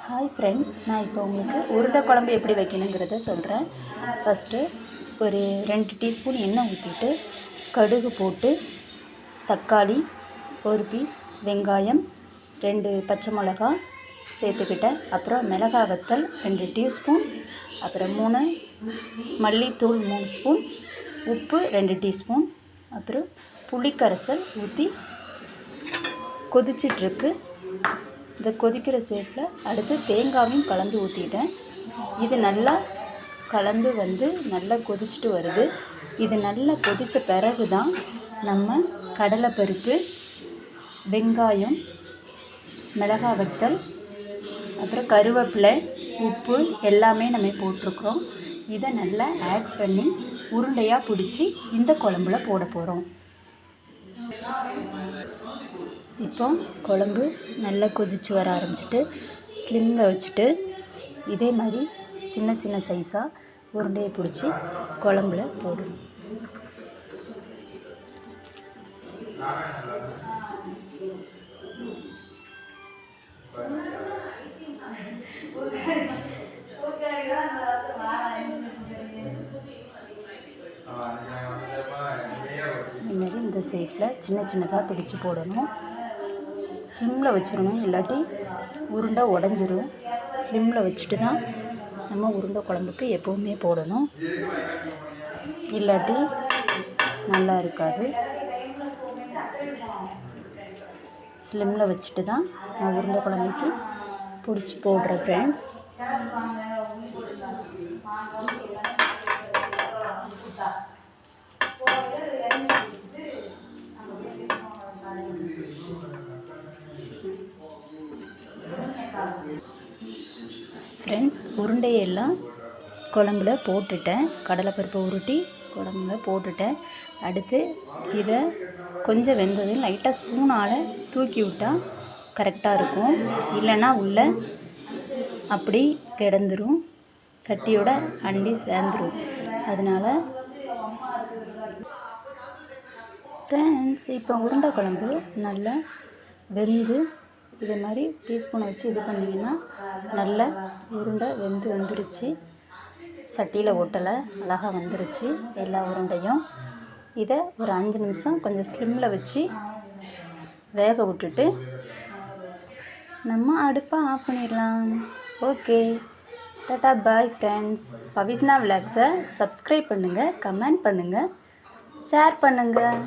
Hi friends, நான் இப்போ உங்களுக்கு உருண்டை குழம்பு எப்படி வைக்கணுங்கிறத சொல்கிறேன். ஃபஸ்ட்டு ஒரு 2 டீஸ்பூன் எண்ணெய் ஊற்றிட்டு கடுகு போட்டு தக்காளி, ஒரு பீஸ் வெங்காயம், 2 பச்சை மிளகா சேர்த்துக்கிட்டேன். அப்புறம் மிளகாய் வத்தல் 2 டீஸ்பூன், அப்புறம் 3 மல்லித்தூள் 3 ஸ்பூன், உப்பு 2 டீஸ்பூன், அப்புறம் புளிக்கரைசல் ஊற்றி கொதிச்சிட்ருக்கு. இந்த கொதிக்கிற சேஃபில் அடுத்து தேங்காயும் கலந்து ஊற்றிட்டேன். இது நல்லா கலந்து நல்லா கொதிச்சுட்டு வருது. இது நல்லா கொதித்த பிறகு தான் நம்ம கடலைப்பருப்பு, வெங்காயம், மிளகாய் வத்தல், அப்புறம் கருவேப்பிலை, உப்பு எல்லாமே நம்ம போட்டிருக்கிறோம். இதை நல்லா ஆட் பண்ணி உருண்டையாக பிடிச்சி இந்த குழம்புல போட போகிறோம். இப்போ குழம்பு நல்லா கொதித்து வர ஆரம்பிச்சிட்டு ஸ்லிம்மில் வச்சுட்டு இதே மாதிரி சின்ன சின்ன சைஸாக உருண்டையை பிடிச்சி குழம்புல போடணும். இதுமாரி இந்த சைஸில் சின்ன சின்னதாக பிடிச்சி போடணும். ஸ்லிம்மில் வச்சிடணும், இல்லாட்டி உருண்டை உடஞ்சிரும். ஸ்லிம்மில் வச்சுட்டு தான் நம்ம உருண்டை குழம்புக்கு எப்போவுமே போடணும், இல்லாட்டி நல்லா இருக்காது. ஸ்லிம்மில் வச்சுட்டு தான் நான் உருண்டை குழம்புக்கு பிடிச்சி போடுறேன் ஃப்ரெண்ட்ஸ். ஃப்ரெண்ட்ஸ், உருண்டையெல்லாம் குழம்புல போட்டுட்டேன். கடலைப்பருப்பை உருட்டி குழம்புல போட்டுட்டேன். அடுத்து இதை கொஞ்சம் வெந்ததும் லைட்டாக ஸ்பூனால் தூக்கி விட்டால் கரெக்டாக இருக்கும், இல்லைன்னா உள்ளே அப்படி கிடந்துரும், சட்டியோட அண்டி சேர்ந்துடும். அதனால் ஃப்ரெண்ட்ஸ், இப்போ உருண்டை குழம்பு நல்லா வெந்து இது மாதிரி டீஸ்பூனை வச்சு இது பண்ணிங்கன்னா நல்லா உருண்டை வந்துருச்சு. சட்டியில் ஒட்டலை, அழகாக வந்துருச்சு எல்லா உருண்டையும். இதை ஒரு 5 நிமிஷம் கொஞ்சம் ஸ்லிம்மில் வச்சு வேக விட்டுட்டு நம்ம அடுப்பை ஆஃப் பண்ணிடலாம். Okay, tata bye friends. Pavisna விலாக்ஸை சப்ஸ்கிரைப் பண்ணுங்கள், கமெண்ட் பண்ணுங்கள், ஷேர் பண்ணுங்கள்.